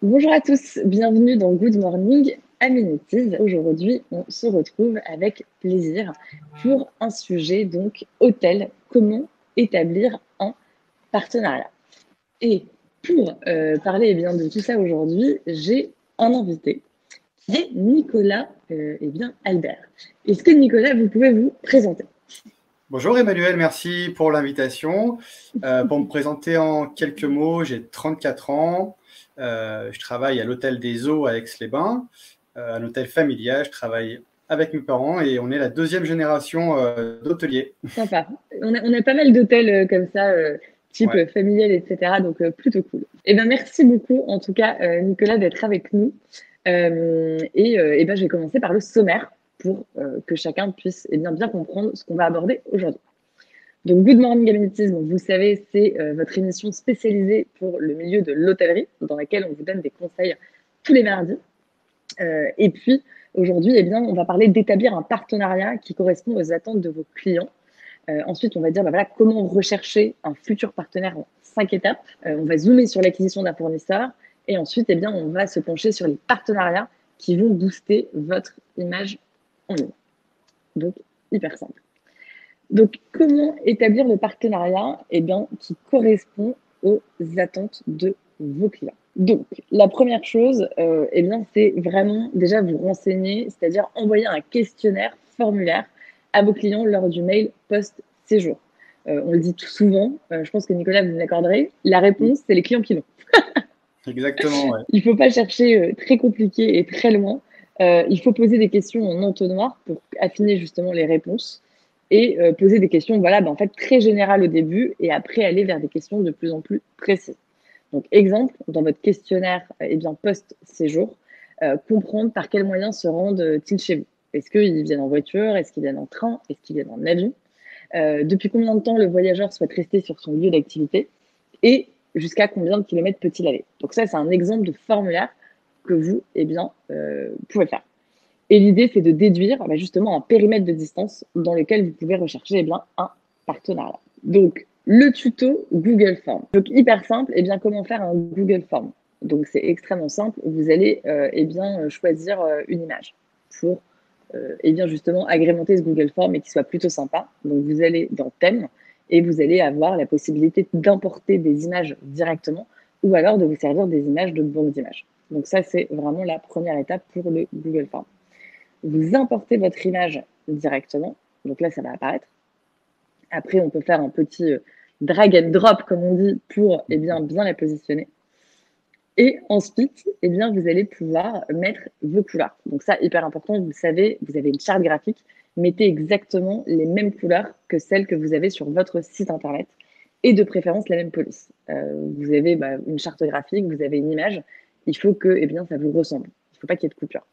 Bonjour à tous, bienvenue dans Good Morning Amenities. Aujourd'hui, on se retrouve avec plaisir pour un sujet, donc hôtel, comment établir un partenariat. Et pour parler bien, de tout ça aujourd'hui, j'ai un invité qui est Nicolas Albert. Est-ce que Nicolas, vous pouvez vous présenter? Bonjour Emmanuel, merci pour l'invitation. Pour me présenter en quelques mots, j'ai 34 ans. Je travaille à l'hôtel des Eaux à Aix-les-Bains, un hôtel familial. Je travaille avec mes parents et on est la deuxième génération d'hôteliers. Sympa. On a pas mal d'hôtels comme ça, type Ouais. familial, etc. Donc, plutôt cool. Eh bien, merci beaucoup, en tout cas, Nicolas, d'être avec nous. Et ben, je vais commencer par le sommaire pour que chacun puisse bien comprendre ce qu'on va aborder aujourd'hui. Donc, Good Morning Amenities, donc, vous savez, c'est votre émission spécialisée pour le milieu de l'hôtellerie, dans laquelle on vous donne des conseils tous les mardis. Et puis, aujourd'hui, on va parler d'établir un partenariat qui correspond aux attentes de vos clients. Ensuite, on va dire voilà, comment rechercher un futur partenaire en 5 étapes. On va zoomer sur l'acquisition d'un fournisseur. Et ensuite, on va se pencher sur les partenariats qui vont booster votre image en ligne. Donc, hyper simple. Donc, comment établir le partenariat qui correspond aux attentes de vos clients. Donc, la première chose, c'est vraiment déjà vous renseigner, c'est-à-dire envoyer un questionnaire, formulaire à vos clients lors du mail post-séjour. On le dit tout souvent, je pense que Nicolas, vous m'accorderez, la réponse, c'est les clients qui l'ont. Exactement, ouais. Il ne faut pas chercher très compliqué et très loin. Il faut poser des questions en entonnoir pour affiner justement les réponses et poser des questions en fait, très générales au début et après aller vers des questions de plus en plus précises. Donc, exemple, dans votre questionnaire post-séjour, comprendre par quels moyens se rendent-ils chez vous. Est-ce qu'ils viennent en voiture? Est-ce qu'ils viennent en train? Est-ce qu'ils viennent en avion? Depuis combien de temps le voyageur souhaite rester sur son lieu d'activité? Et jusqu'à combien de kilomètres peut-il aller? Donc ça, c'est un exemple de formulaire que vous pouvez faire. Et l'idée, c'est de déduire justement un périmètre de distance dans lequel vous pouvez rechercher un partenariat. Donc, le tuto Google Form. Donc, hyper simple, comment faire un Google Form? Donc, c'est extrêmement simple. Vous allez choisir une image pour justement agrémenter ce Google Form et qu'il soit plutôt sympa. Donc, vous allez dans Thème et vous allez avoir la possibilité d'importer des images directement ou alors de vous servir des images de banque d'images. Donc, ça, c'est vraiment la première étape pour le Google Form. Vous importez votre image directement. Donc là, ça va apparaître. Après, on peut faire un petit drag and drop, comme on dit, pour bien la positionner. Et ensuite, vous allez pouvoir mettre vos couleurs. Donc ça, hyper important, vous le savez, vous avez une charte graphique. Mettez exactement les mêmes couleurs que celles que vous avez sur votre site internet et de préférence la même police. Vous avez une charte graphique, vous avez une image. Il faut que ça vous ressemble. Il ne faut pas qu'il y ait de coupure.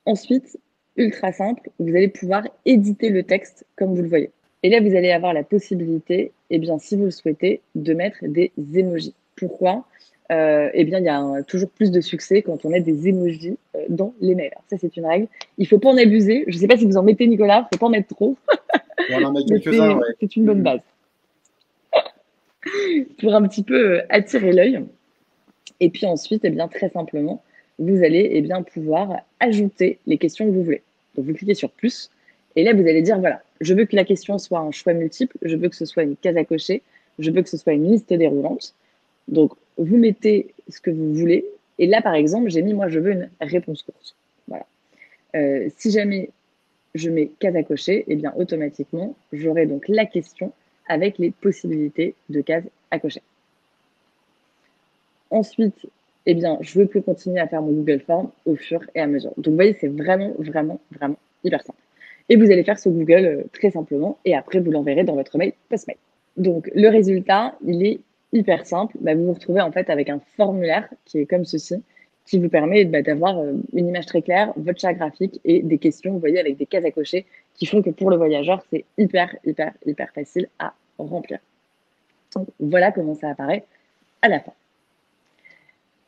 Ensuite, ultra simple, vous allez pouvoir éditer le texte comme vous le voyez. Et là, vous allez avoir la possibilité, si vous le souhaitez, de mettre des emojis. Pourquoi? Il y a toujours plus de succès quand on a des emojis dans les mails. Alors ça, c'est une règle. Il ne faut pas en abuser. Je ne sais pas si vous en mettez, Nicolas. Il ne faut pas en mettre trop. On en met Mais quelques-uns, ouais. c'est une bonne base pour un petit peu attirer l'œil. Et puis ensuite, très simplement, vous allez pouvoir ajouter les questions que vous voulez. Donc, vous cliquez sur plus. Et là, vous allez dire, voilà, je veux que la question soit un choix multiple, je veux que ce soit une case à cocher, je veux que ce soit une liste déroulante. Donc, vous mettez ce que vous voulez. Et là, par exemple, j'ai mis, moi, je veux une réponse courte. Voilà. Si jamais je mets case à cocher, automatiquement, j'aurai donc la question avec les possibilités de cases à cocher. Ensuite, je peux continuer à faire mon Google Form au fur et à mesure. Donc, vous voyez, c'est vraiment, vraiment, vraiment hyper simple. Et vous allez faire ce Google très simplement et après, vous l'enverrez dans votre mail post-mail. Donc, le résultat, il est hyper simple. Vous vous retrouvez en fait avec un formulaire qui est comme ceci, qui vous permet d'avoir une image très claire, votre charte graphique et des questions, vous voyez, avec des cases à cocher qui font que pour le voyageur, c'est hyper, hyper, hyper facile à remplir. Donc, voilà comment ça apparaît à la fin.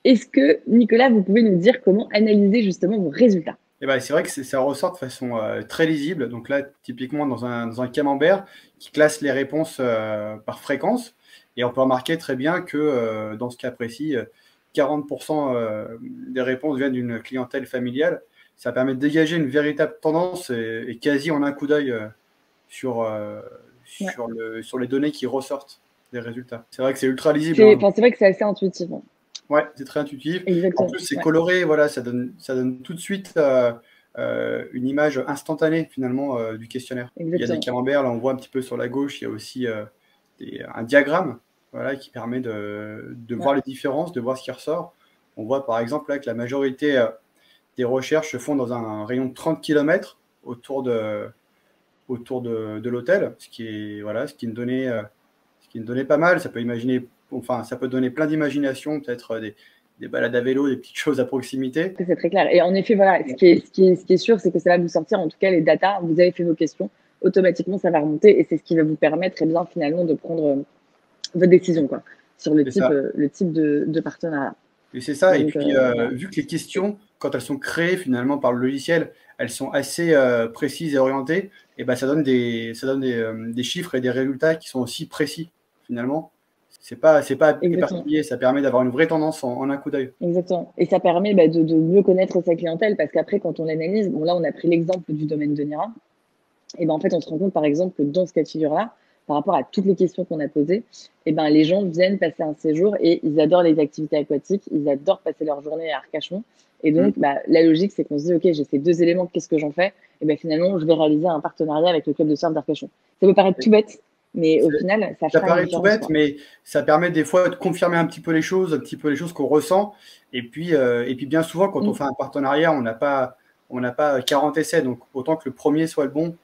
Est-ce que, Nicolas, vous pouvez nous dire comment analyser justement vos résultats? C'est vrai que ça ressort de façon très lisible. Donc là, typiquement dans un camembert qui classe les réponses par fréquence. Et on peut remarquer très bien que dans ce cas précis, 40% des réponses viennent d'une clientèle familiale. Ça permet de dégager une véritable tendance et quasi en un coup d'œil sur, sur les données qui ressortent des résultats. C'est vrai que c'est ultra lisible. C'est vrai que c'est assez intuitif. Hein. Ouais, c'est très intuitif. Exactement. En plus, c'est coloré, voilà, ça donne tout de suite une image instantanée finalement du questionnaire. Exactement. Il y a des camemberts, là on voit un petit peu sur la gauche, il y a aussi un diagramme voilà, qui permet de voir les différences, de voir ce qui ressort. On voit par exemple là que la majorité des recherches se font dans un rayon de 30 km autour de l'hôtel, ce qui est une donnée pas mal. Ça peut donner plein d'imagination, peut-être des balades à vélo, des petites choses à proximité. C'est très clair. Et en effet, voilà, ce qui est sûr, c'est que ça va vous sortir, en tout cas, les datas. Vous avez fait vos questions, automatiquement, ça va remonter et c'est ce qui va vous permettre, eh bien, finalement, de prendre votre décision, quoi, sur le type de partenariat. Et c'est ça. Donc, et puis, vu que les questions, quand elles sont créées finalement par le logiciel, elles sont assez précises et orientées, et ben, ça donne des chiffres et des résultats qui sont aussi précis, finalement. C'est pas éparpillé, ça permet d'avoir une vraie tendance en un coup d'œil. Exactement. Et ça permet de mieux connaître sa clientèle, parce qu'après, quand on analyse, bon là, on a pris l'exemple du domaine de Nira, et ben en fait, on se rend compte, par exemple, que dans ce cas de figure-là, par rapport à toutes les questions qu'on a posées, et ben les gens viennent passer un séjour et ils adorent les activités aquatiques, ils adorent passer leur journée à Arcachon. Et donc, la logique, c'est qu'on se dit, OK, j'ai ces 2 éléments, qu'est-ce que j'en fais? Et ben finalement, je vais réaliser un partenariat avec le club de surf d'Arcachon. Ça peut paraître tout bête, mais au final, ça paraît tout bête, mais ça permet des fois de confirmer un petit peu les choses qu'on ressent. Et puis bien souvent, quand on fait un partenariat, on n'a pas 40 essais, donc autant que le premier soit le bon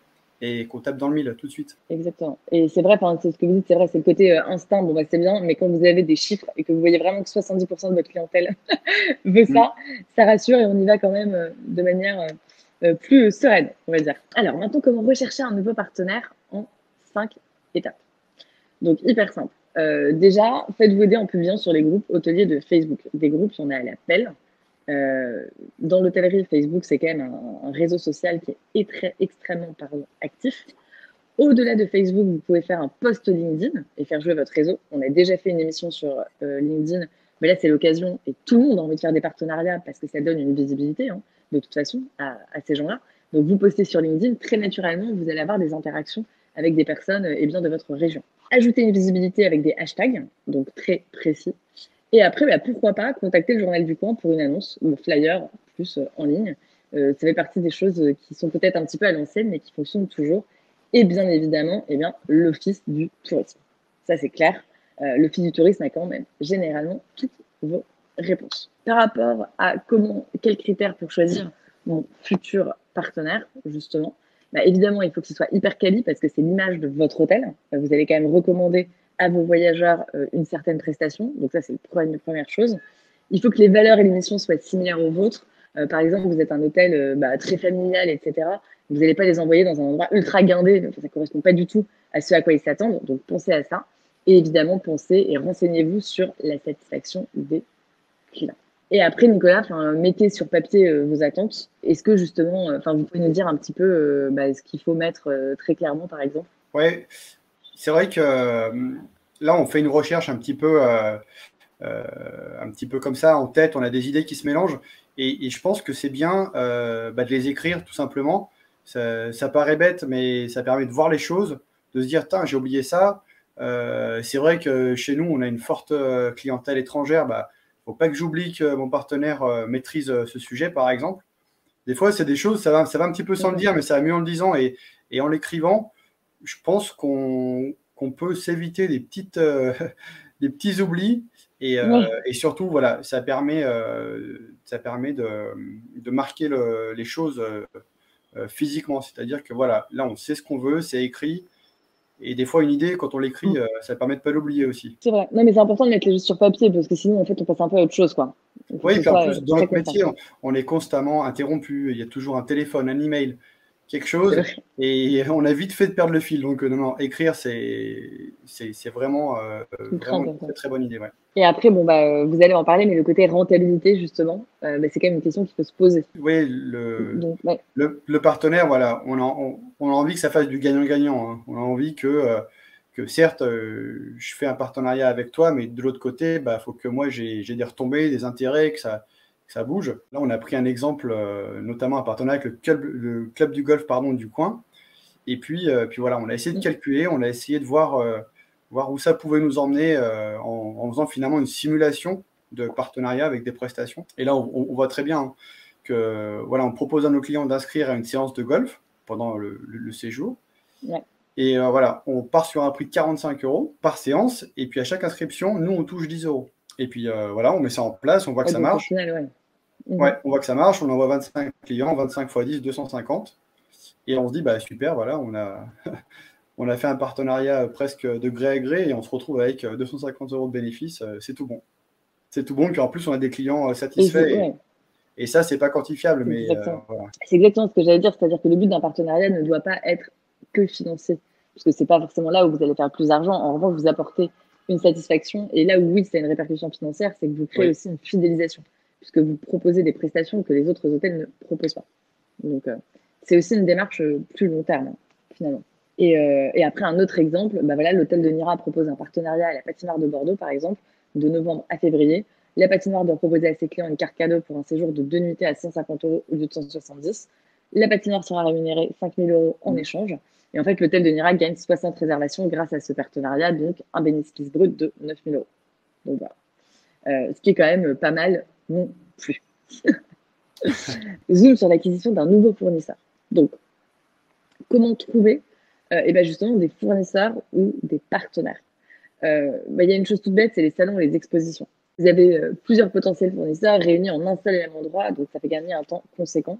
et qu'on tape dans le mille tout de suite. Exactement. Et c'est vrai, c'est ce que vous dites, c'est vrai, c'est le côté instinct, bon, bah, c'est bien, mais quand vous avez des chiffres et que vous voyez vraiment que 70% de votre clientèle veut ça, ça rassure et on y va quand même de manière plus sereine, on va dire. Alors, maintenant, comment rechercher un nouveau partenaire en 5 étapes. Donc, hyper simple. Déjà, faites-vous aider en publiant sur les groupes hôteliers de Facebook. Des groupes, il y en a à l'appel. Dans l'hôtellerie, Facebook, c'est quand même un réseau social qui est extrêmement actif. Au-delà de Facebook, vous pouvez faire un post LinkedIn et faire jouer votre réseau. On a déjà fait une émission sur LinkedIn, mais là, c'est l'occasion et tout le monde a envie de faire des partenariats parce que ça donne une visibilité, hein, de toute façon, à ces gens-là. Donc, vous postez sur LinkedIn, très naturellement, vous allez avoir des interactions avec des personnes de votre région. Ajoutez une visibilité avec des hashtags, donc très précis. Et après, pourquoi pas contacter le journal du coin pour une annonce ou flyer plus en ligne. Ça fait partie des choses qui sont peut-être un petit peu à l'ancienne, mais qui fonctionnent toujours. Et bien évidemment, l'Office du tourisme. Ça, c'est clair. L'Office du tourisme a quand même généralement toutes vos réponses. Par rapport à quels critères pour choisir mon futur partenaire, justement, évidemment, il faut que ce soit hyper quali parce que c'est l'image de votre hôtel. Vous allez quand même recommander à vos voyageurs une certaine prestation. Donc ça, c'est la première chose. Il faut que les valeurs et les missions soient similaires aux vôtres. Par exemple, vous êtes un hôtel très familial, etc. Vous n'allez pas les envoyer dans un endroit ultra guindé. Ça ne correspond pas du tout à ce à quoi ils s'attendent. Donc, pensez à ça. Et évidemment, pensez et renseignez-vous sur la satisfaction des clients. Et après, Nicolas, mettez sur papier vos attentes. Est-ce que justement, vous pouvez nous dire un petit peu ce qu'il faut mettre très clairement, par exemple? Oui, c'est vrai que là, on fait une recherche un petit peu comme ça en tête. On a des idées qui se mélangent. Et je pense que c'est bien de les écrire tout simplement. Ça paraît bête, mais ça permet de voir les choses, de se dire, tiens, j'ai oublié ça. C'est vrai que chez nous, on a une forte clientèle étrangère. Faut pas que j'oublie que mon partenaire maîtrise ce sujet, par exemple. Des fois, c'est des choses, ça va un petit peu sans le dire, mais ça va mieux en le disant. Et en l'écrivant, je pense qu'on peut s'éviter des petits oublis. Et surtout, voilà, ça permet de marquer les choses physiquement. C'est-à-dire que voilà, là, on sait ce qu'on veut, c'est écrit. Et des fois, une idée, quand on l'écrit, ça permet de pas l'oublier aussi. C'est vrai. Non, mais c'est important de mettre les choses sur papier parce que sinon, en fait, on passe un peu à autre chose, quoi. Oui, puis en plus, dans notre métier, on est constamment interrompu. Il y a toujours un téléphone, un email, quelque chose. Et on a vite fait de perdre le fil. Donc, non, écrire, c'est vraiment une très, très bonne idée. Ouais. Et après, vous allez en parler, mais le côté rentabilité, justement, c'est quand même une question qu'il faut se poser. Oui, le partenaire, voilà, on a envie que ça fasse du gagnant-gagnant. Hein. On a envie que que certes, je fais un partenariat avec toi, mais de l'autre côté, il faut que moi, j'ai des retombées, des intérêts, que ça bouge. Là, on a pris un exemple, notamment un partenariat avec le club du golf du coin. Et puis voilà, on a essayé de calculer, on a essayé de voir où ça pouvait nous emmener en faisant finalement une simulation de partenariat avec des prestations. Et là, on voit très bien que voilà, on propose à nos clients d'inscrire à une séance de golf pendant le séjour. Ouais. Et voilà, on part sur un prix de 45 € par séance. Et puis à chaque inscription, nous, on touche 10 €. Et puis voilà, on met ça en place, on voit que ça marche. Au final, Ouais, on voit que ça marche, on envoie 25 clients, 25 x 10, 250. Et on se dit, super, voilà, on a fait un partenariat presque de gré à gré et on se retrouve avec 250 € de bénéfices. C'est tout bon. C'est tout bon. Puis en plus, on a des clients satisfaits. Et ça, c'est pas quantifiable. Mais voilà. C'est exactement ce que j'allais dire. C'est-à-dire que le but d'un partenariat ne doit pas être que financier. Parce que c'est pas forcément là où vous allez faire plus d'argent. En revanche, vous apportez une satisfaction. Et là où, oui, c'est une répercussion financière, c'est que vous créez aussi une fidélisation. Puisque vous proposez des prestations que les autres hôtels ne proposent pas. Donc, c'est aussi une démarche plus long terme, finalement. Et après, un autre exemple, voilà, l'hôtel de Nira propose un partenariat à la patinoire de Bordeaux, par exemple, de novembre à février. La patinoire doit proposer à ses clients une carte cadeau pour un séjour de 2 nuitées à 150 € au lieu de 170. La patinoire sera rémunérée 5 000 € en échange. Et en fait, l'hôtel de Nira gagne 60 réservations grâce à ce partenariat, donc un bénéfice brut de 9 000 €. Donc voilà. Ce qui est quand même pas mal non plus. Zoom sur l'acquisition d'un nouveau fournisseur. Donc, comment trouver justement des fournisseurs ou des partenaires? Il y a une chose toute bête, c'est les salons et les expositions. Vous avez plusieurs potentiels fournisseurs réunis en un seul et même endroit, donc ça fait gagner un temps conséquent.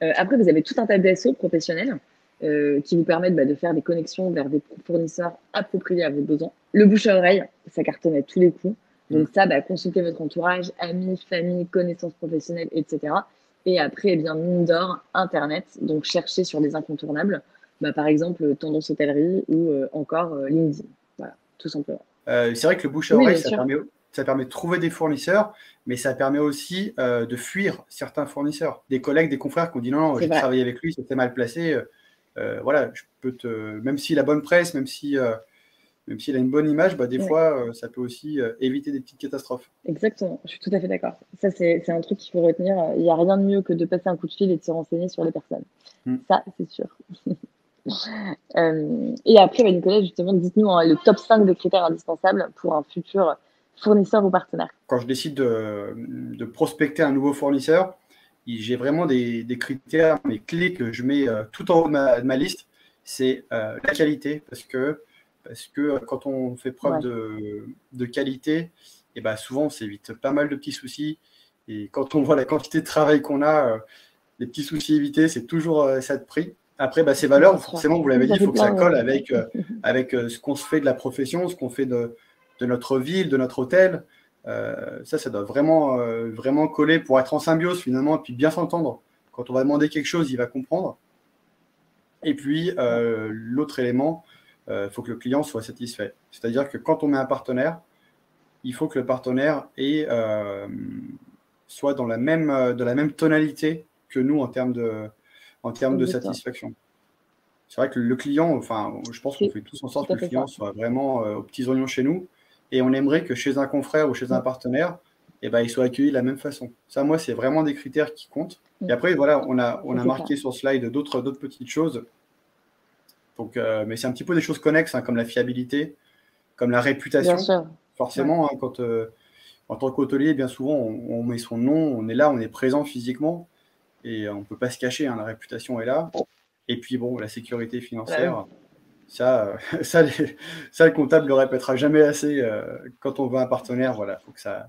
Après, vous avez tout un tas d'assos professionnels qui vous permettent de faire des connexions vers des fournisseurs appropriés à vos besoins. Le bouche à oreille, ça cartonne à tous les coups. Donc ça, consultez votre entourage, amis, famille, connaissances professionnelles, etc. Et après, mine d'or, Internet. Donc cherchez sur des incontournables. Par exemple, Tendance Hôtellerie ou encore LinkedIn. Voilà, tout simplement. C'est vrai que le bouche à oreille, ça permet de trouver des fournisseurs, mais ça permet aussi de fuir certains fournisseurs. Des collègues, des confrères qui ont dit non, j'ai travaillé avec lui, c'était mal placé. Voilà, je peux même s'il a bonne presse, même s'il a une bonne image, des fois, ça peut aussi éviter des petites catastrophes. Exactement, je suis tout à fait d'accord. Ça, c'est un truc qu'il faut retenir. Il n'y a rien de mieux que de passer un coup de fil et de se renseigner sur les personnes. Ça, c'est sûr. Et après, Nicolas, justement, dites-nous le top 5 de critères indispensables pour un futur fournisseur ou partenaire. Quand je décide de prospecter un nouveau fournisseur, j'ai vraiment des critères, des clés que je mets tout en haut de ma liste. C'est la qualité, parce que quand on fait preuve de qualité, souvent on s'évite pas mal de petits soucis. Et quand on voit la quantité de travail qu'on a, les petits soucis évités, c'est toujours ça de prix. Après, ces valeurs, forcément, vous l'avez dit, il faut que ça colle avec ce qu'on se fait de la profession, ce qu'on fait de notre ville, de notre hôtel. Ça doit vraiment coller pour être en symbiose finalement et puis bien s'entendre. Quand on va demander quelque chose, il va comprendre. Et puis, l'autre élément, il faut que le client soit satisfait. C'est-à-dire que quand on met un partenaire, il faut que le partenaire soit dans la même tonalité que nous en termes de satisfaction. C'est vrai que le client, je pense qu'on fait tous en sorte que le client soit vraiment aux petits oignons chez nous. Et on aimerait que chez un confrère ou chez un partenaire, il soit accueilli de la même façon. Ça, moi, c'est vraiment des critères qui comptent. Et après, voilà, on a marqué sur slide d'autres petites choses. Donc, mais c'est un petit peu des choses connexes, comme la fiabilité, comme la réputation. Bien sûr. Forcément, quand en tant qu'hôtelier, bien souvent, on met son nom, on est là, on est présent physiquement. Et on ne peut pas se cacher, la réputation est là. Et puis, la sécurité financière... Ça, le comptable ne le répétera jamais assez. Quand on veut un partenaire, voilà, faut que ça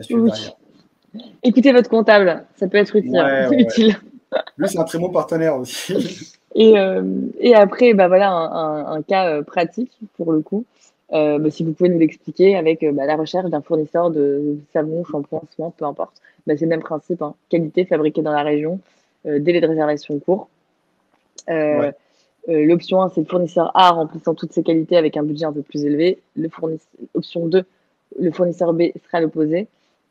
suive derrière. Écoutez votre comptable, ça peut être utile. Lui, c'est un très bon partenaire aussi. Et après, voilà un cas pratique pour le coup. Si vous pouvez nous l'expliquer avec la recherche d'un fournisseur de savon, shampoing, soins, peu importe. C'est le même principe, qualité, fabriquée dans la région, délai de réservation court. L'option 1, c'est le fournisseur A remplissant toutes ses qualités avec un budget un peu plus élevé. Option 2, le fournisseur B sera l'opposé.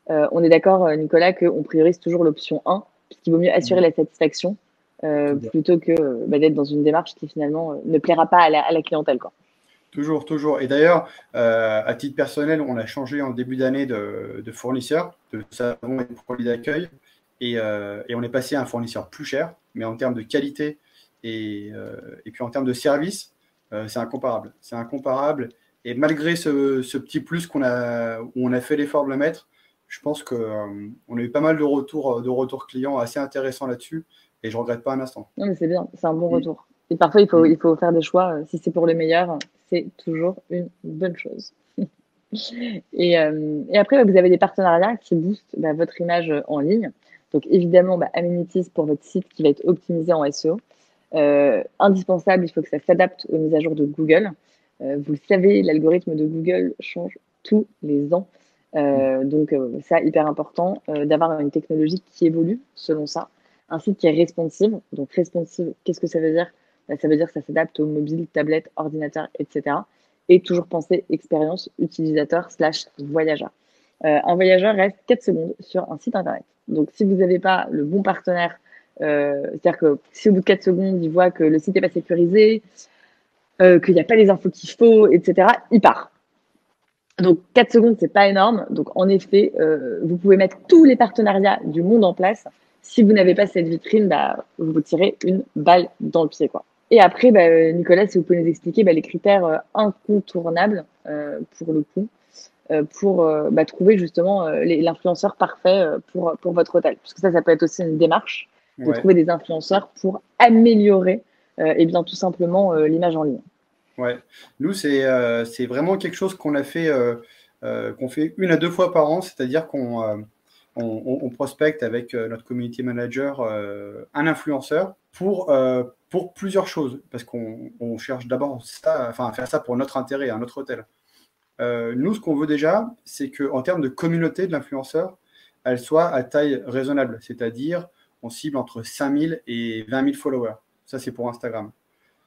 On est d'accord, Nicolas, qu'on priorise toujours l'option 1, puisqu'il vaut mieux assurer la satisfaction plutôt que d'être dans une démarche qui finalement ne plaira pas à la clientèle, quoi. Toujours, toujours. Et d'ailleurs, à titre personnel, on a changé en début d'année de fournisseur, de savon et de produits d'accueil, et on est passé à un fournisseur plus cher, mais en termes de qualité et puis en termes de service, c'est incomparable. C'est incomparable. Et malgré ce petit plus où on a fait l'effort de le mettre, je pense qu'on a eu pas mal de retours clients assez intéressants là-dessus, et je ne regrette pas un instant. Non, mais c'est bien, c'est un bon Mm. retour. Et parfois, Mm. il faut faire des choix. Si c'est pour le meilleur, c'est toujours une bonne chose. Et après, vous avez des partenariats qui boostent votre image en ligne. Donc, évidemment, Amenities pour votre site qui va être optimisé en SEO. Indispensable, il faut que ça s'adapte aux mises à jour de Google. Vous le savez, l'algorithme de Google change tous les ans. Donc, ça, hyper important d'avoir une technologie qui évolue selon ça. Un site qui est responsive. Donc, responsive, qu'est-ce que ça veut dire? Ça veut dire que ça s'adapte aux mobiles, tablettes, ordinateurs, etc. Et toujours penser expérience utilisateur / voyageur. Un voyageur reste 4 secondes sur un site internet. Donc, si vous n'avez pas le bon partenaire, c'est-à-dire que si au bout de 4 secondes, il voit que le site n'est pas sécurisé, qu'il n'y a pas les infos qu'il faut, etc., il part. Donc, 4 secondes, c'est pas énorme. Donc, en effet, vous pouvez mettre tous les partenariats du monde en place. Si vous n'avez pas cette vitrine, vous vous tirez une balle dans le pied, quoi. Et après, Nicolas, si vous pouvez nous expliquer les critères incontournables pour le coup, pour trouver justement l'influenceur parfait pour votre hôtel. Parce que ça peut être aussi une démarche de Ouais. trouver des influenceurs pour améliorer tout simplement l'image en ligne. Ouais. Nous, c'est vraiment quelque chose qu'on a fait, qu'on fait 1 à 2 fois par an, c'est-à-dire qu'on prospecte avec notre community manager un influenceur pour plusieurs choses, parce qu'on cherche d'abord à faire ça pour notre intérêt, à notre hôtel. Nous, ce qu'on veut déjà, c'est qu'en termes de communauté de l'influenceur, elle soit à taille raisonnable, c'est-à-dire on cible entre 5000 et 20 000 followers. Ça, c'est pour Instagram.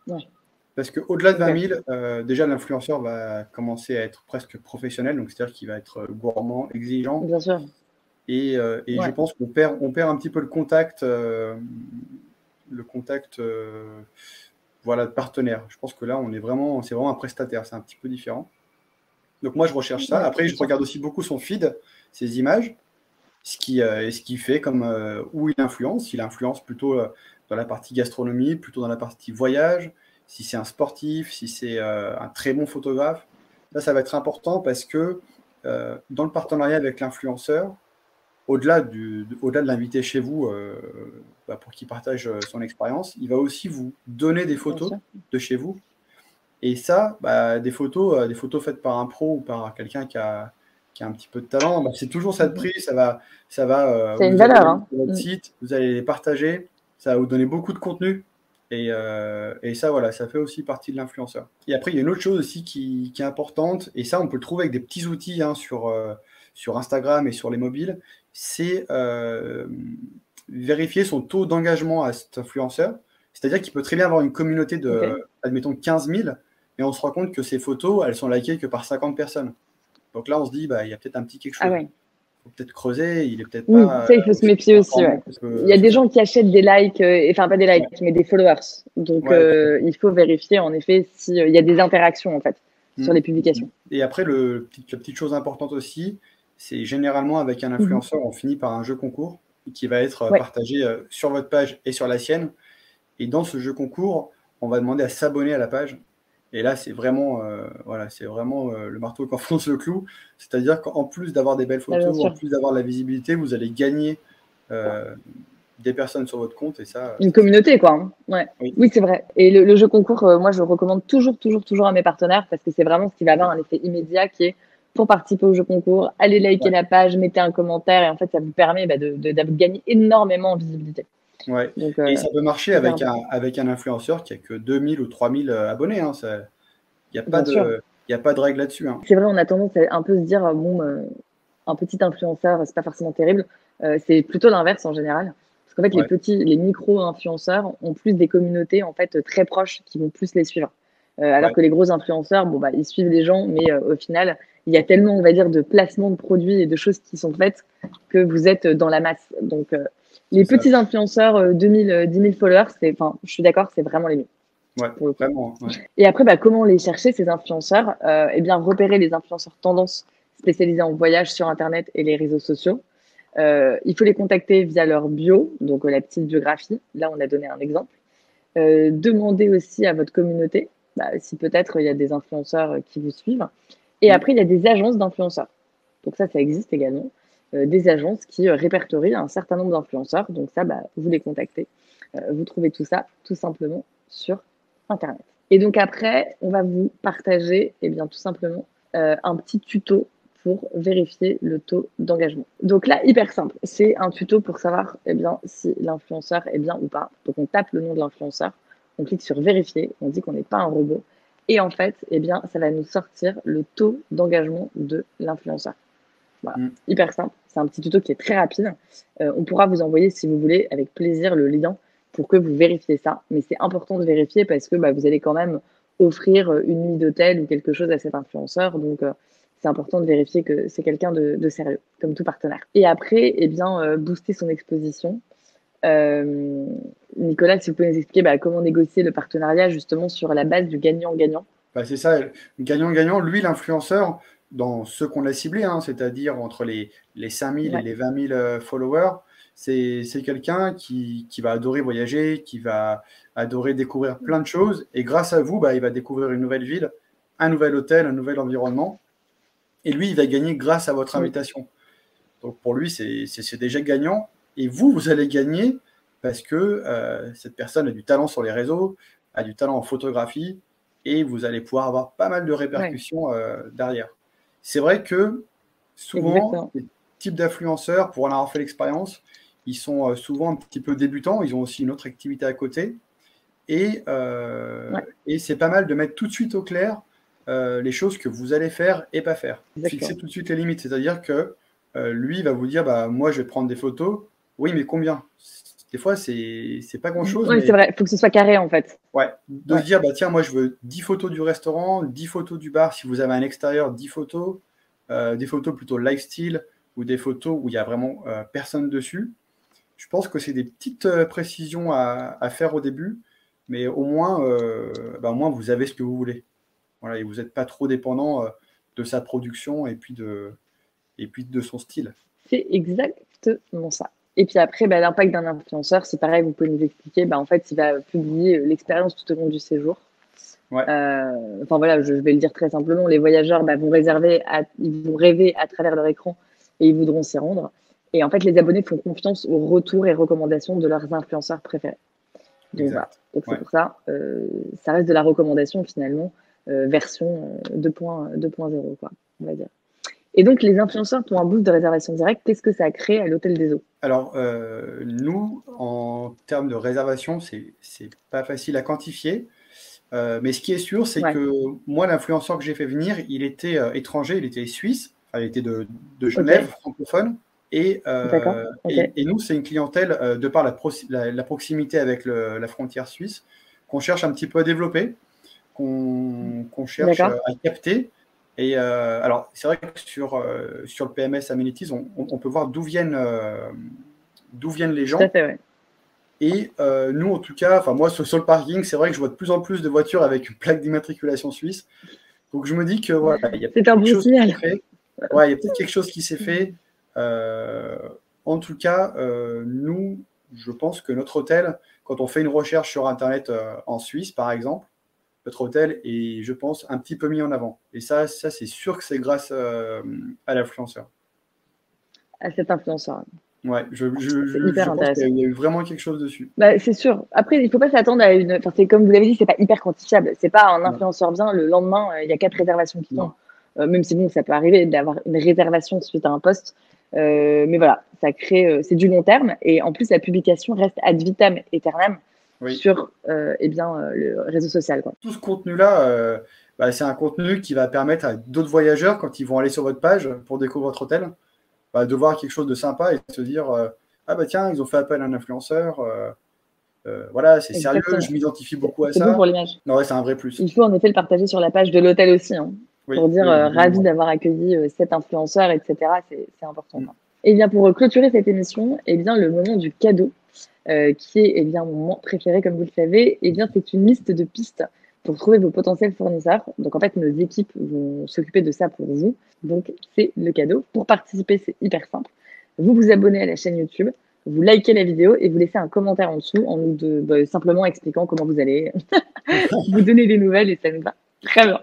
Ouais. Parce qu'au-delà de 20 000, déjà l'influenceur va commencer à être presque professionnel, donc c'est-à-dire qu'il va être gourmand, exigeant. Bien sûr. Et je pense qu'on perd un petit peu le contact de partenaire. Je pense que là, c'est vraiment un prestataire, c'est un petit peu différent. Donc moi, je recherche ça. Après, je regarde aussi beaucoup son feed, ses images, ce qu'il fait, où il influence. Il influence plutôt dans la partie gastronomie, plutôt dans la partie voyage, si c'est un sportif, si c'est un très bon photographe. Ça va être important parce que dans le partenariat avec l'influenceur, au-delà de l'inviter chez vous pour qu'il partage son expérience, il va aussi vous donner des photos de chez vous. Et ça, des photos faites par un pro ou par quelqu'un qui a un petit peu de talent, c'est toujours ça de prix. Ça va c'est une valeur. Sur votre site, vous allez les partager, ça va vous donner beaucoup de contenu. Et ça, voilà, ça fait aussi partie de l'influenceur. Et après, il y a une autre chose aussi qui est importante, et ça, on peut le trouver avec des petits outils sur Instagram et sur les mobiles, c'est vérifier son taux d'engagement à cet influenceur. C'est-à-dire qu'il peut très bien avoir une communauté de, admettons, 15 000, et on se rend compte que ces photos, elles sont likées que par 50 personnes. Donc là, on se dit, il y a peut-être un petit quelque chose. Il faut peut-être creuser, il est peut-être pas... ça, il faut se méfier aussi. Il y a des gens qui achètent des likes, enfin pas des likes, mais des followers. Donc, il faut vérifier, en effet, s'il y a des interactions, en fait, sur les publications. Et après, la petite chose importante aussi, c'est généralement, avec un influenceur, on finit par un jeu concours qui va être partagé sur votre page et sur la sienne. Et dans ce jeu concours, on va demander à s'abonner à la page. Et là, c'est vraiment, le marteau qui enfonce le clou. C'est-à-dire qu'en plus d'avoir des belles photos, en plus d'avoir de la visibilité, vous allez gagner des personnes sur votre compte. Et ça, une communauté, quoi. Ouais. Oui, c'est vrai. Et le jeu concours, moi, je recommande toujours à mes partenaires parce que c'est vraiment ce qui va avoir un effet immédiat qui est pour participer au jeu concours, allez liker la page, mettez un commentaire et en fait, ça vous permet de gagner énormément en visibilité. Ouais. Donc, et ça peut marcher avec un influenceur qui a que 2000 ou 3000 abonnés. Hein. Il n'y a pas de règle là-dessus. Hein. C'est vrai, on a tendance à un peu se dire, un petit influenceur, c'est pas forcément terrible. C'est plutôt l'inverse en général. Parce qu'en fait, les micro-influenceurs ont plus des communautés en fait très proches qui vont plus les suivre. Alors que les gros influenceurs, ils suivent les gens, mais au final, il y a tellement, on va dire, de placements de produits et de choses qui sont faites que vous êtes dans la masse. Donc, les petits influenceurs, 2000, 10 000 followers, je suis d'accord, c'est vraiment les mieux. Ouais, pour le coup. vraiment. Ouais. Et après, bah, comment les chercher, ces influenceurs? Eh bien, repérer les influenceurs tendances spécialisés en voyage sur Internet et les réseaux sociaux. Il faut les contacter via leur bio, donc la petite biographie. Là, on a donné un exemple. Demandez aussi à votre communauté, bah, si peut-être il y a des influenceurs qui vous suivent. Et après, il y a des agences d'influenceurs. Donc ça existe également. Des agences qui répertorient un certain nombre d'influenceurs. Donc ça, bah, vous les contactez. Vous trouvez tout ça tout simplement sur Internet. Et donc après, on va vous partager, eh bien, tout simplement, un petit tuto pour vérifier le taux d'engagement. Donc là, hyper simple, c'est un tuto pour savoir eh bien, si l'influenceur est bien ou pas. Donc on tape le nom de l'influenceur, on clique sur vérifier, on dit qu'on n'est pas un robot, et en fait, eh bien, ça va nous sortir le taux d'engagement de l'influenceur. Voilà, hyper simple, c'est un petit tuto qui est très rapide. On pourra vous envoyer, si vous voulez, avec plaisir le lien pour que vous vérifiez ça. Mais c'est important de vérifier parce que bah, vous allez quand même offrir une nuit d'hôtel ou quelque chose à cet influenceur. Donc, c'est important de vérifier que c'est quelqu'un de sérieux, comme tout partenaire. Et après, eh bien, booster son exposition. Nicolas, si vous pouvez nous expliquer bah, comment négocier le partenariat justement sur la base du gagnant-gagnant. Bah, c'est ça, gagnant-gagnant. Lui, l'influenceur, dans ceux qu'on a ciblés, hein, c'est-à-dire entre les 5000 et les 20 000 followers, c'est quelqu'un qui va adorer voyager, qui va adorer découvrir plein de choses. Et grâce à vous, bah, il va découvrir une nouvelle ville, un nouvel hôtel, un nouvel environnement. Et lui, il va gagner grâce à votre invitation. Donc pour lui, c'est déjà gagnant. Et vous, vous allez gagner parce que cette personne a du talent sur les réseaux, a du talent en photographie, et vous allez pouvoir avoir pas mal de répercussions derrière. C'est vrai que souvent, les types d'influenceurs, pour en avoir fait l'expérience, ils sont souvent un petit peu débutants, ils ont aussi une autre activité à côté. Et c'est pas mal de mettre tout de suite au clair les choses que vous allez faire et pas faire. Fixer tout de suite les limites, c'est-à-dire que lui, il va vous dire, bah, moi, je vais prendre des photos. Oui, mais combien? Des fois, c'est pas grand-chose. Oui, c'est vrai, il faut que ce soit carré, en fait. Ouais, de se dire, bah, tiens, moi, je veux 10 photos du restaurant, 10 photos du bar. Si vous avez un extérieur, 10 photos. Des photos plutôt lifestyle ou des photos où il n'y a vraiment personne dessus. Je pense que c'est des petites précisions à faire au début, mais au moins, vous avez ce que vous voulez. Voilà, et vous n'êtes pas trop dépendant de sa production et puis de son style. C'est exactement ça. Et puis après, bah, l'impact d'un influenceur, c'est pareil, vous pouvez nous expliquer, bah, en fait, il va publier l'expérience tout au long du séjour. Ouais. Enfin voilà, je vais le dire très simplement, les voyageurs bah, vont rêver à travers leur écran et ils voudront s'y rendre. Et en fait, les abonnés font confiance aux retours et recommandations de leurs influenceurs préférés. Donc voilà, donc c'est pour ça, ça reste de la recommandation finalement, version 2.0 quoi, on va dire. Et donc les influenceurs qui ont un boost de réservation directe, qu'est-ce que ça a créé à l'Hôtel des Eaux? Alors nous, en termes de réservation, c'est pas facile à quantifier. Mais ce qui est sûr, c'est que moi, l'influenceur que j'ai fait venir, il était étranger, il était suisse, enfin, il était de Genève, francophone. Et nous, c'est une clientèle, de par la proximité avec la frontière suisse, qu'on cherche un petit peu à développer, qu'on cherche à capter. Et alors, c'est vrai que sur le PMS Amenities, on peut voir d'où viennent les gens. Tout à fait, ouais. Et nous, en tout cas, moi, sur le parking, c'est vrai que je vois de plus en plus de voitures avec une plaque d'immatriculation suisse. Donc, je me dis que voilà, il y a peut-être quelque chose qui s'est fait. Ouais, il y a peut-être quelque chose qui s'est fait. En tout cas, nous, je pense que notre hôtel, quand on fait une recherche sur Internet en Suisse, par exemple, notre hôtel est, je pense, un petit peu mis en avant. Et ça c'est sûr que c'est grâce à l'influenceur. À cet influenceur. Ouais, je pense qu'il y a eu vraiment quelque chose dessus. Bah, c'est sûr. Après, il ne faut pas s'attendre à une. Enfin, c'est comme vous l'avez dit, c'est pas hyper quantifiable. C'est pas un influenceur vient le lendemain, il y a 4 réservations qui tombent. Même si bon, ça peut arriver d'avoir une réservation suite à un post. Mais voilà, ça crée. C'est du long terme et en plus la publication reste ad vitam aeternam sur le réseau social, quoi. Tout ce contenu-là, c'est un contenu qui va permettre à d'autres voyageurs, quand ils vont aller sur votre page pour découvrir votre hôtel, de voir quelque chose de sympa et de se dire ah bah tiens, ils ont fait appel à un influenceur, voilà, c'est sérieux, je m'identifie beaucoup à ça. C'est bon pour l'image. Non, ouais, c'est un vrai plus. Il faut en effet le partager sur la page de l'hôtel aussi, hein, pour dire ravi d'avoir accueilli cet influenceur, etc. C'est important. Et bien pour clôturer cette émission, le moment du cadeau. qui est bien, mon moment préféré, comme vous le savez. Bien, c'est une liste de pistes pour trouver vos potentiels fournisseurs. Donc, en fait, nos équipes vont s'occuper de ça pour vous. Donc, c'est le cadeau. Pour participer, c'est hyper simple. Vous vous abonnez à la chaîne YouTube, vous likez la vidéo et vous laissez un commentaire en dessous en nous simplement expliquant comment vous allez vous donner des nouvelles et ça nous va très bien.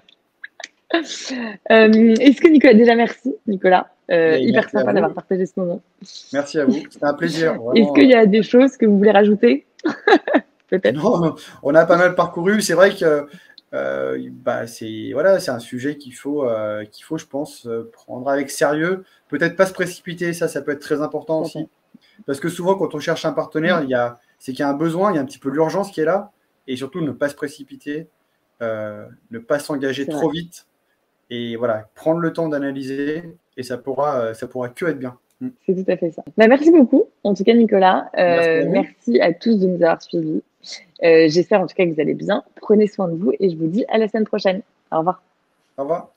Est-ce que Nicolas, déjà merci Nicolas, hyper sympa d'avoir partagé ce moment. Merci à vous, c'était un plaisir. Est-ce qu'il y a des choses que vous voulez rajouter? Peut-être. Non, on a pas mal parcouru. C'est vrai que c'est un sujet qu'il faut, je pense, prendre avec sérieux. Peut-être pas se précipiter, ça peut être très important aussi. Parce que souvent, quand on cherche un partenaire, c'est qu'il y a un besoin, il y a un petit peu l'urgence qui est là. Et surtout, ne pas se précipiter, ne pas s'engager trop vite. Et voilà, prendre le temps d'analyser et ça pourra que être bien. C'est tout à fait ça. Merci beaucoup, en tout cas, Nicolas. Merci à tous de nous avoir suivis. J'espère en tout cas que vous allez bien. Prenez soin de vous et je vous dis à la semaine prochaine. Au revoir. Au revoir.